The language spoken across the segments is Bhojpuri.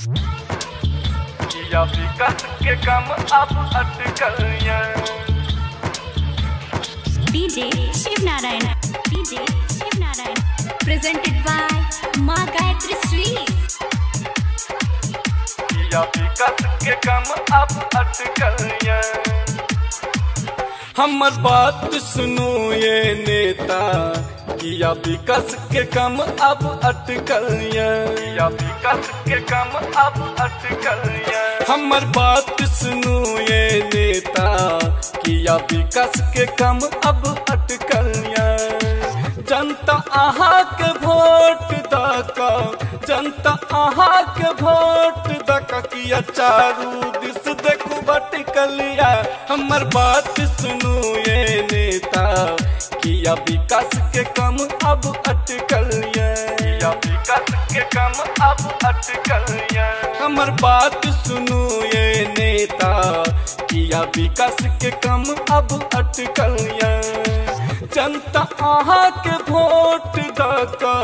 या विकास के काम अब अटकलियां। DJ Shiv Narayan presented by Maa Gayatri sweets. या विकास के काम अब अटकलियां। हमर बात सुनो ये नेता, किया विकास के काम अब अटकलियां। या विकास के काम अब अटकलियां। हमर बात सुनो ये नेता, किया विकास के काम अब अटकलियां। जनता आहा के वोट दका, जनता आहा के वोट दका, किया चारू दिस देखू बटकलिया। हमर बात सुनो ये नेता, किया विकास के काम अब अटकलिया। किया विकास के काम अब अटकलिया। हमर बात सुनो ये नेता, किया विकास के काम अब अटकलिया। जनता आहा के वोट दका,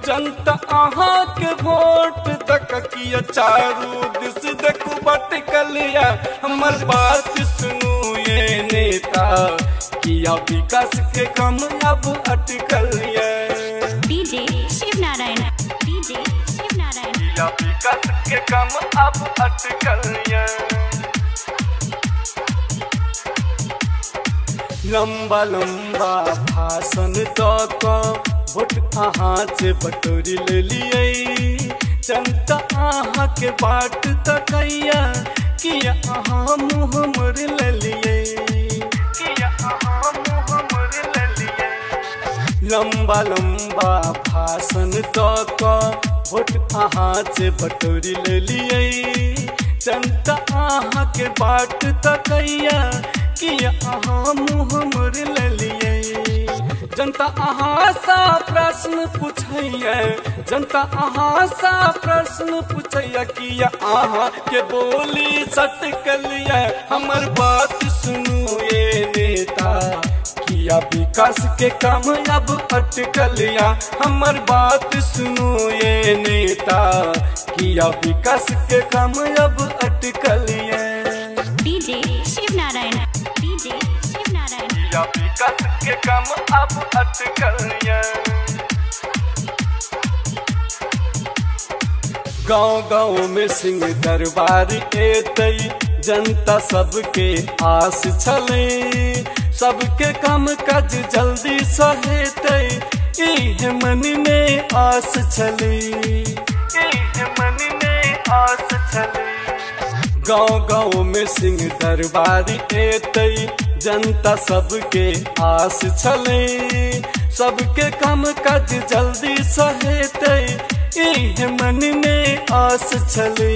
जनता आहा के वोट दका, किया चारू दिस देखू बटकलिया। हमर बात सुनो ये नेता, किया विकास के काम अब अटकलिया। डीजे शिव नारायण किया विकास के काम अब अटकलिया। लंबा लंबा भाषण दक वोट अहाँ से बटोरी ले लिए। जनता अहाँ के बाट तकैया, किया अहाँ मुँह मोर ले लिए। किया अहाँ मुँह मोर ले लिए। लंबा लंबा भाषण दक वोट अहाँ से बटोरी ले लिए। जनता अहाँ के बाट तकैया, किया अहाँ मुँह मोर ले लिए। जनता अहाँ सा प्रश्न पूछैया, जनता अहाँ सा प्रश्न पूछैया, किया अहाँ के बोली सटकलिया। हमर बात सुनो ये नेता, किया विकास के काम अब अटकलिया। हमर बात सुनो ये नेता, किया विकास के काम अब अटकलिया। डीजे शिव नारायण या विकास के काम अब अटकलियां। गाँव गाँव में सिंह दरबार एतै, जनता सबके आस छले। सबके काम काज जल्दी सहेतै, इह मन में आस छले। इह मन में आस छले। गाँव गाँव में सिंह दरबार एतै, जनता सबके आस छले। सबके काम काज जल्दी सहेतै, इह मन में आस छले।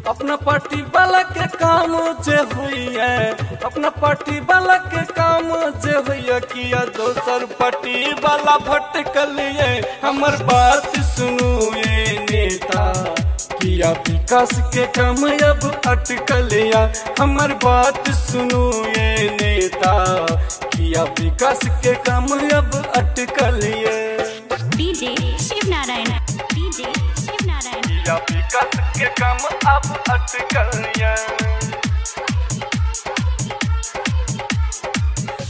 अपना पार्टी वाला के काम जे होइए, अपना पार्टी वाला के काम जे होइए, किया दोसर पार्टी वाला भटकलिए। हमर बात सुनो ये नेता, किया विकास के काम अब अटकलिया। हमर बात सुनो ये नेता, किया विकास के काम अब अटकलिया। डीजे शिव नारायण किया विकास के काम अब अटकलिया।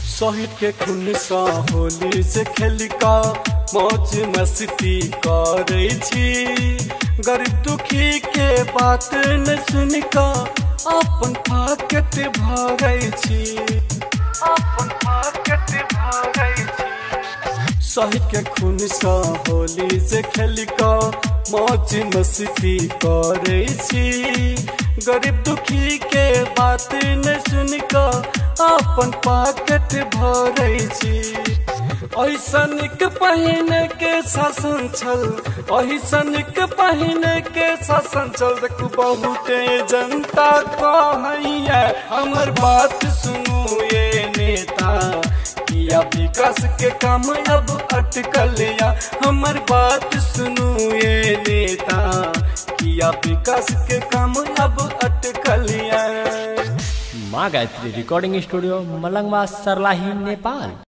शहीद के खून सा होली से खेल का मौज मस्ती करे छी। गरीब दुखी के बात न सुन का अपन पाकेट भरै छी। अपन पाकेट भरै छी। शहीद के खून सा होली से खेल का मौज मस्ती करे छी। गरीब दुखी के बात न सुन का अपन पाकेट भरै छी। ऐसन के पहिन के शासन छल, ऐसन के पहिन के शासन छल, देखू बहुते जनता कहैया। हमर बात सुनो ये नेता, किया विकास के काम अब अटकलिया। हमर बात सुनो ये नेता, किया विकास के काम अब अटकलिया। माँ गायत्री रिकॉर्डिंग स्टूडियो मलंगवा, सरलाही, नेपाल।